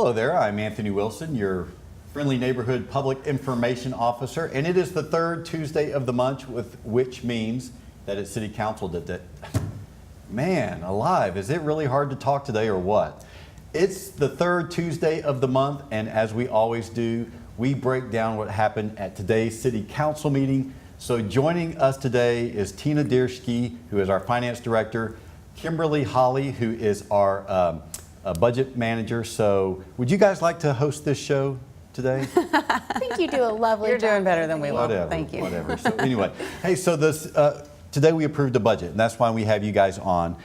Hello there, I'm Anthony Wilson, your friendly neighborhood public information officer, and it is the third Tuesday of the month, which means that it's City Council that man alive, is it really hard to talk today or what? It's the third Tuesday of the month, and as we always do, we break down what happened at today's City Council meeting. So joining us today is Tina Dierski, who is our Finance Director, Kimberly Holly, who is our budget manager. So would you guys like to host this show today? I think you do a lovely You're job. doing better than we will. Whatever, Thank you. whatever. So anyway, hey, so this today we approved a budget, and that's why we have you guys on.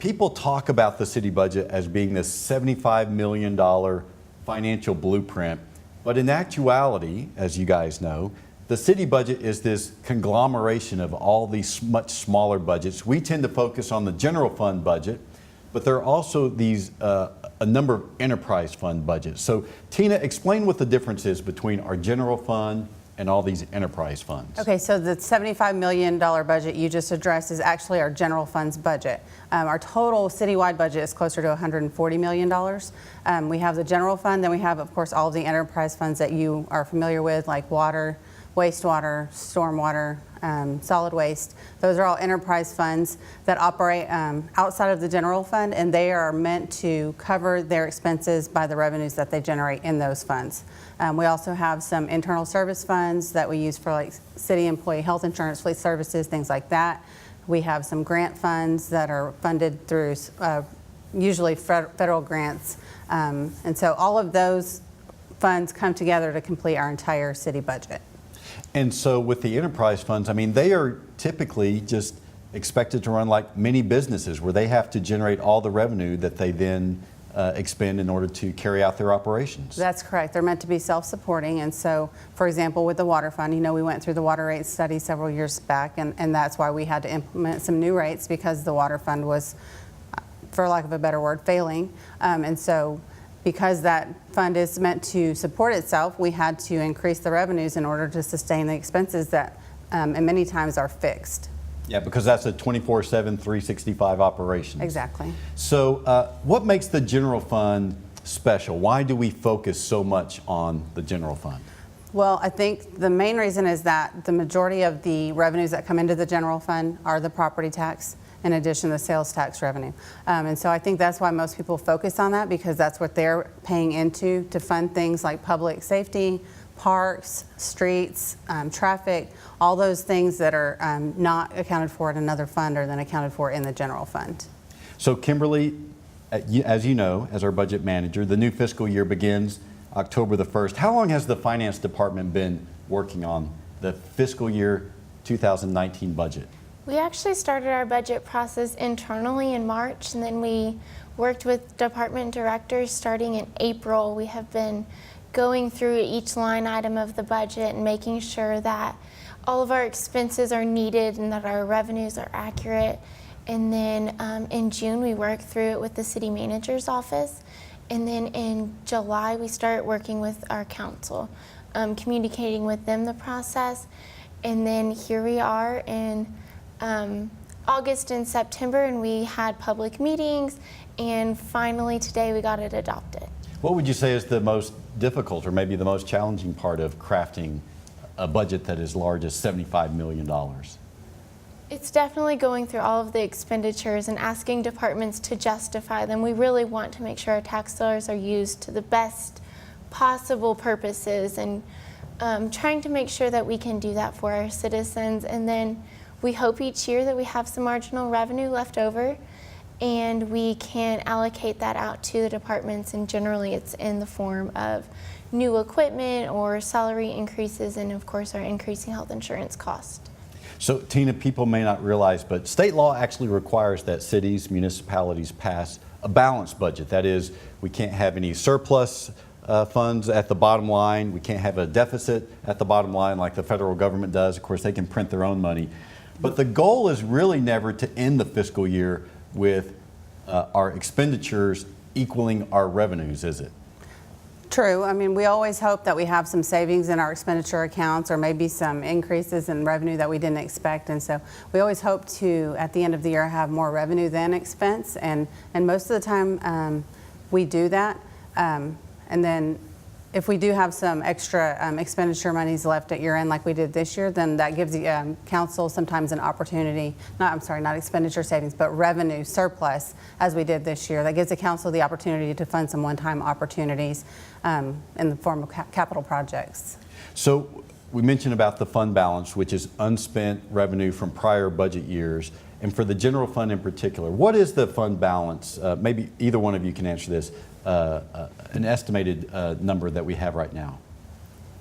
People talk about the city budget as being this $75 million financial blueprint, but in actuality, as you guys know, the city budget is this conglomeration of all these much smaller budgets. We tend to focus on the general fund budget, but there are also these a number of enterprise fund budgets. So Tina, explain what the difference is between our general fund and all these enterprise funds. Okay, so the $75 million budget you just addressed is actually our general funds budget. Our total citywide budget is closer to $140 million. We have the general fund, then we have, of course, all of the enterprise funds that you are familiar with, like water, wastewater, stormwater, solid waste. Those are all enterprise funds that operate outside of the general fund, and they are meant to cover their expenses by the revenues that they generate in those funds. We also have some internal service funds that we use for like city employee health insurance, fleet services, things like that. We have some grant funds that are funded through usually federal grants. And so all of those funds come together to complete our entire city budget. And so with the enterprise funds, I mean, they are typically just expected to run like mini businesses where they have to generate all the revenue that they then expend in order to carry out their operations. That's correct. They're meant to be self-supporting. And so, for example, with the water fund, you know, we went through the water rate study several years back, and that's why we had to implement some new rates because the water fund was, for lack of a better word, failing. And so because that fund is meant to support itself, we had to increase the revenues in order to sustain the expenses that, and many times are fixed. Yeah, because that's a 24/7, 365 operation. Exactly. So what makes the general fund special? Why do we focus so much on the general fund? Well, I think the main reason is that the majority of the revenues that come into the general fund are the property tax, in addition to the sales tax revenue. And so I think that's why most people focus on that, because that's what they're paying into to fund things like public safety, parks, streets, traffic, all those things that are not accounted for in another fund are then accounted for in the general fund. So Kimberly, as you know, as our budget manager, the new fiscal year begins October the 1st. How long has the finance department been working on the fiscal year 2019 budget? We actually started our budget process internally in March, and then we worked with department directors starting in April. We have been going through each line item of the budget and making sure that all of our expenses are needed and that our revenues are accurate. And then in June, we worked through it with the city manager's office. And then in July, we start working with our council, communicating with them the process. And then here we are in August and September, and we had public meetings, and finally today we got it adopted. What would you say is the most difficult or maybe the most challenging part of crafting a budget that is large as $75 million? It's definitely going through all of the expenditures and asking departments to justify them. We really want to make sure our tax dollars are used to the best possible purposes, and trying to make sure that we can do that for our citizens. And then we hope each year that we have some marginal revenue left over and we can allocate that out to the departments, and generally it's in the form of new equipment or salary increases, and of course our increasing health insurance cost. So Tina, people may not realize, but state law actually requires that cities, municipalities pass a balanced budget. That is, we can't have any surplus funds at the bottom line. We can't have a deficit at the bottom line like the federal government does. Of course, they can print their own money. But the goal is really never to end the fiscal year with our expenditures equaling our revenues, is it? True. I mean, we always hope that we have some savings in our expenditure accounts or maybe some increases in revenue that we didn't expect. And so we always hope to, at the end of the year, have more revenue than expense. And most of the time we do that. And then if we do have some extra expenditure monies left at year end like we did this year, then that gives the council sometimes an opportunity, not expenditure savings, but revenue surplus as we did this year. That gives the council the opportunity to fund some one-time opportunities in the form of capital projects. So we mentioned about the fund balance, which is unspent revenue from prior budget years. And for the general fund in particular, what is the fund balance? Maybe either one of you can answer this. An estimated number that we have right now.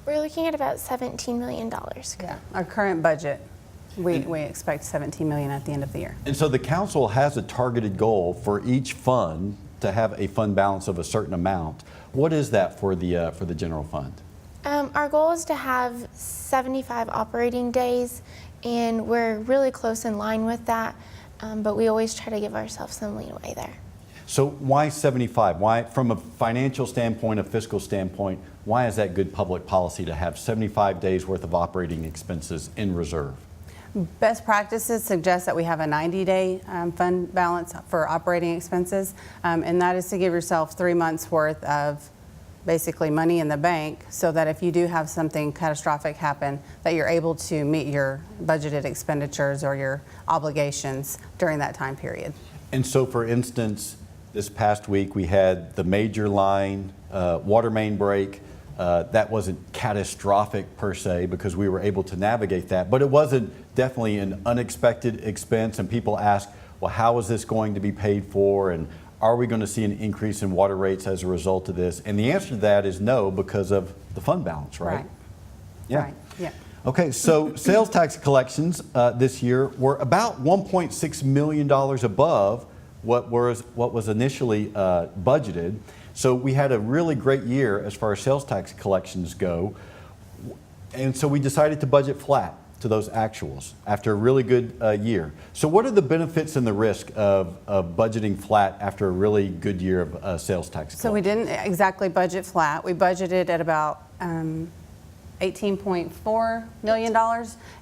We're looking at about $17 million. Yeah, our current budget, we expect $17 million at the end of the year. And so the council has a targeted goal for each fund to have a fund balance of a certain amount. What is that for the general fund? Our goal is to have 75 operating days, and we're really close in line with that, but we always try to give ourselves some leeway there. So why 75? Why, from a financial standpoint, a fiscal standpoint, why is that good public policy to have 75 days worth of operating expenses in reserve? Best practices suggest that we have a 90-day fund balance for operating expenses, and that is to give yourself 3 months worth of basically money in the bank, so that if you do have something catastrophic happen, that you're able to meet your budgeted expenditures or your obligations during that time period. And so, for instance, this past week we had the major line water main break. That wasn't catastrophic per se because we were able to navigate that, but it wasn't definitely an unexpected expense, and people ask, well, how is this going to be paid for, and are we going to see an increase in water rates as a result of this? And the answer to that is no, because of the fund balance, right? Right. Yeah. Right. Yeah. Okay, so sales tax collections this year were about $1.6 million above what was initially budgeted. So we had a really great year as far as sales tax collections go. And so we decided to budget flat to those actuals after a really good year. So what are the benefits and the risk of budgeting flat after a really good year of sales tax collections? So we didn't exactly budget flat. We budgeted at about $18.4 million,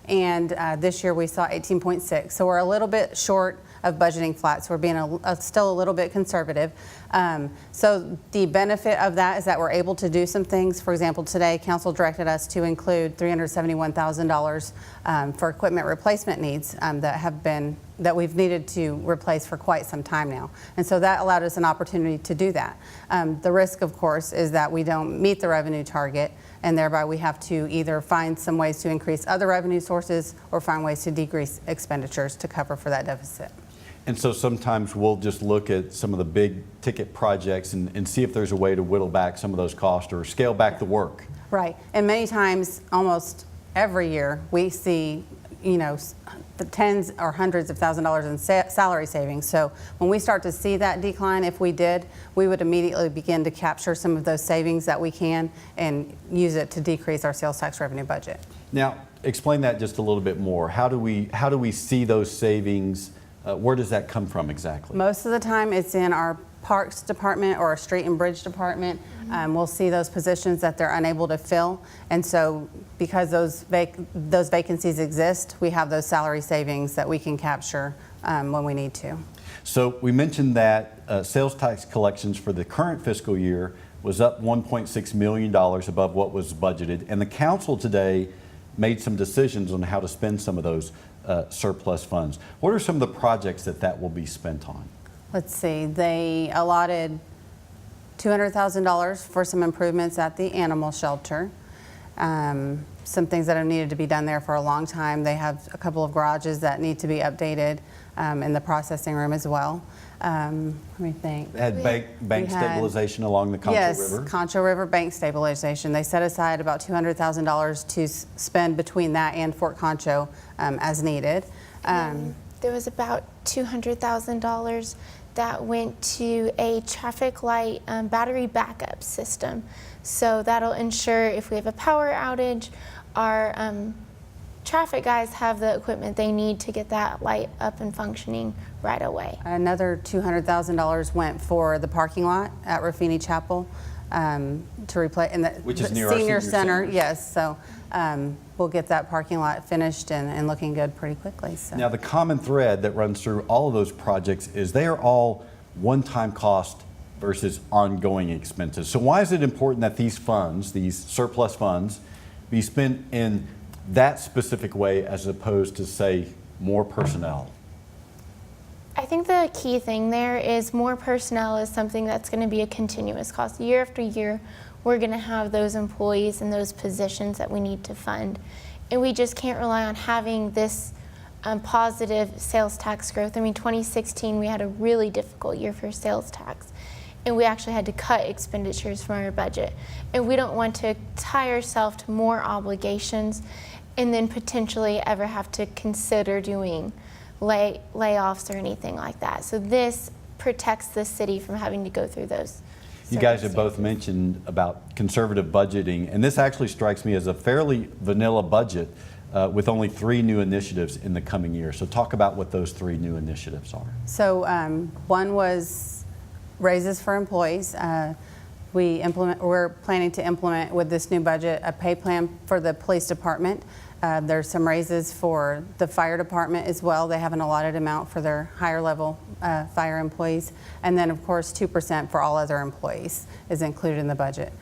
and this year we saw 18.6. So we're a little bit short of budgeting flat, so we're being still a little bit conservative. So the benefit of that is that we're able to do some things. For example, today council directed us to include $371,000 for equipment replacement needs that we've needed to replace for quite some time now. And so that allowed us an opportunity to do that. The risk, of course, is that we don't meet the revenue target, and thereby we have to either find some ways to increase other revenue sources or find ways to decrease expenditures to cover for that deficit. And so sometimes we'll just look at some of the big ticket projects and see if there's a way to whittle back some of those costs or scale back the work. Right. And many times, almost every year, we see, the tens or hundreds of thousands of dollars in salary savings. So when we start to see that decline, if we did, we would immediately begin to capture some of those savings that we can and use it to decrease our sales tax revenue budget. Now, explain that just a little bit more. How do we see those savings? Where does that come from exactly? Most of the time it's in our parks department or our street and bridge department. We'll see those positions that they're unable to fill. And so because those vacancies exist, we have those salary savings that we can capture when we need to. So we mentioned that sales tax collections for the current fiscal year was up $1.6 million above what was budgeted. And the council today made some decisions on how to spend some of those surplus funds. What are some of the projects that will be spent on? Let's see, they allotted $200,000 for some improvements at the animal shelter. Some things that have needed to be done there for a long time. They have a couple of garages that need to be updated in the processing room as well. Let me think. They had bank stabilization along the Concho River? Yes, Concho River bank stabilization. They set aside about $200,000 to spend between that and Fort Concho as needed. There was about $200,000 that went to a traffic light battery backup system. So that'll ensure if we have a power outage, our traffic guys have the equipment they need to get that light up and functioning right away. Another $200,000 went for the parking lot at Ruffini Chapel to replace, which is the near our senior center. Yes, so we'll get that parking lot finished and looking good pretty quickly. So. Now, the common thread that runs through all of those projects is they are all one-time cost versus ongoing expenses. So why is it important that these funds, these surplus funds, be spent in that specific way as opposed to, say, more personnel? I think the key thing there is more personnel is something that's going to be a continuous cost. Year after year, we're going to have those employees and those positions that we need to fund. And we just can't rely on having this positive sales tax growth. I mean, 2016, we had a really difficult year for sales tax. And we actually had to cut expenditures from our budget. And we don't want to tie ourselves to more obligations and then potentially ever have to consider doing layoffs or anything like that. So this protects the city from having to go through those. You guys have both mentioned about conservative budgeting, and this actually strikes me as a fairly vanilla budget with only 3 new initiatives in the coming year. So talk about what those 3 new initiatives are. So one was raises for employees. We're planning to implement with this new budget a pay plan for the police department. There's some raises for the fire department as well. They have an allotted amount for their higher level fire employees. And then of course 2% for all other employees is included in the budget.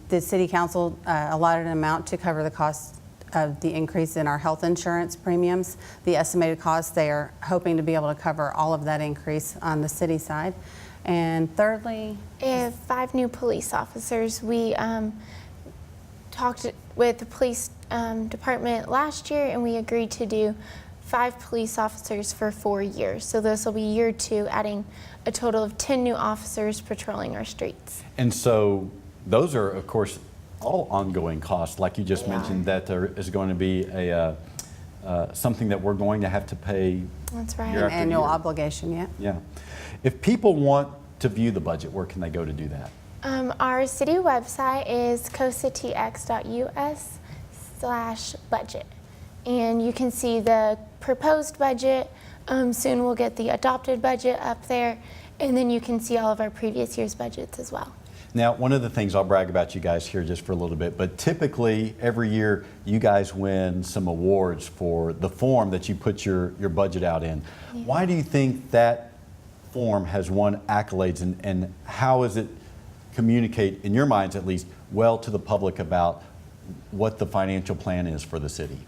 The city council allotted an amount to cover the cost of the increase in our health insurance premiums. The estimated cost, they are hoping to be able to cover all of that increase on the city side. And thirdly, 5 new police officers. We talked with the police department last year, and we agreed to do 5 police officers for 4 years. So this will be year 2, adding a total of 10 new officers patrolling our streets. And so those are, of course, all ongoing costs, like you just mentioned, that there is going to be a something that we're going to have to pay. That's right. Year an after annual year. obligation, yeah. Yeah. If people want to view the budget, where can they go to do that? Our city website is cocitx.us/budget. And you can see the proposed budget. Soon we'll get the adopted budget up there. And then you can see all of our previous year's budgets as well. Now, one of the things, I'll brag about you guys here just for a little bit, but typically every year you guys win some awards for the form that you put your budget out in. Yeah. Why do you think that form has won accolades, and how does it communicate, in your minds at least, well to the public about what the financial plan is for the city?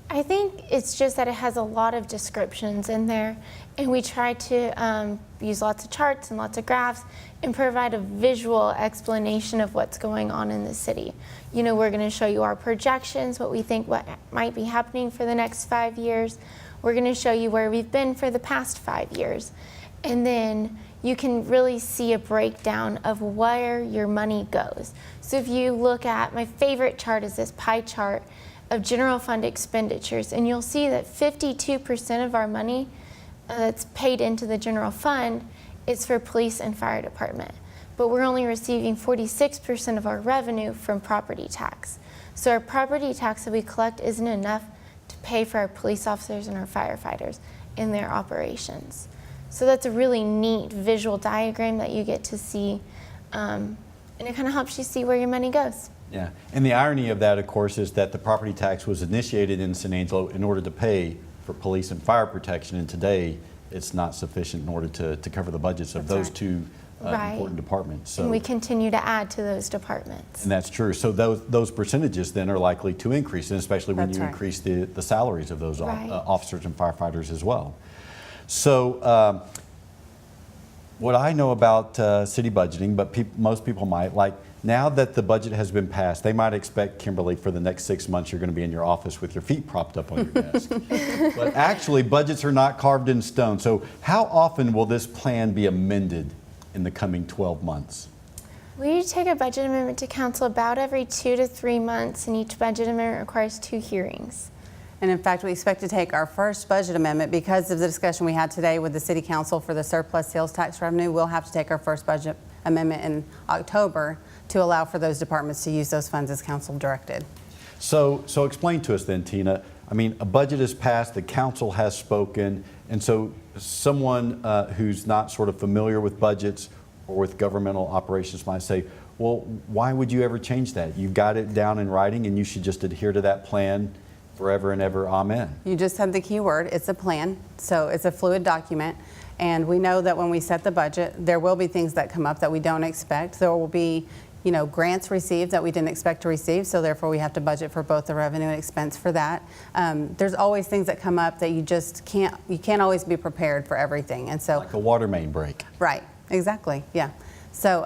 I think it's just that it has a lot of descriptions in there, and we try to use lots of charts and lots of graphs and provide a visual explanation of what's going on in the city. You know, we're going to show you our projections, what we think what might be happening for the next 5 years. We're going to show you where we've been for the past 5 years. And then you can really see a breakdown of where your money goes. So if you look at, my favorite chart is this pie chart of general fund expenditures, and you'll see that 52% of our money that's paid into the general fund is for police and fire department. But we're only receiving 46% of our revenue from property tax. So our property tax that we collect isn't enough to pay for our police officers and our firefighters in their operations. So that's a really neat visual diagram that you get to see, and it kind of helps you see where your money goes. Yeah, and the irony of that, of course, is that the property tax was initiated in San Angelo in order to pay for police and fire protection, and today it's not sufficient in order to cover the budgets of those two important departments. So, and we continue to add to those departments. And that's true. So those percentages then are likely to increase, and especially when you increase the salaries of those officers and firefighters as well. So what I know about city budgeting, but most people might, like, now that the budget has been passed, they might expect, Kimberly, for the next 6 months you're going to be in your office with your feet propped up on your desk. But actually, budgets are not carved in stone. So how often will this plan be amended in the coming 12 months? We take a budget amendment to council about every 2 to 3 months, and each budget amendment requires 2 hearings. And in fact, we expect to take our first budget amendment because of the discussion we had today with the City Council for the surplus sales tax revenue. We'll have to take our first budget amendment in October to allow for those departments to use those funds as council directed. So explain to us then, Tina. I mean, a budget is passed, the council has spoken, and so someone who's not sort of familiar with budgets or with governmental operations might say, well, why would you ever change that? You've got it down in writing and you should just adhere to that plan forever and ever. Amen. You just said the key word. It's a plan. So it's a fluid document. And we know that when we set the budget, there will be things that come up that we don't expect. There will be, grants received that we didn't expect to receive. So therefore, we have to budget for both the revenue and expense for that. There's always things that come up that you can't always be prepared for everything. And so, Like a water main break. right, exactly, yeah. So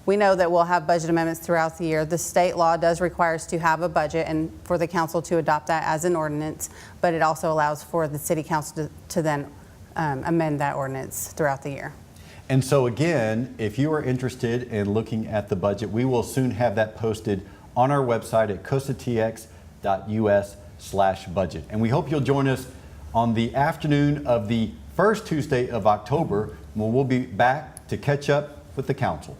we know that we'll have budget amendments throughout the year. The state law does require us to have a budget and for the council to adopt that as an ordinance, but it also allows for the city council to then amend that ordinance throughout the year. And so again, if you are interested in looking at the budget, we will soon have that posted on our website at cosatx.us/budget. And we hope you'll join us on the afternoon of the first Tuesday of October, when we'll be back to catch up with the council.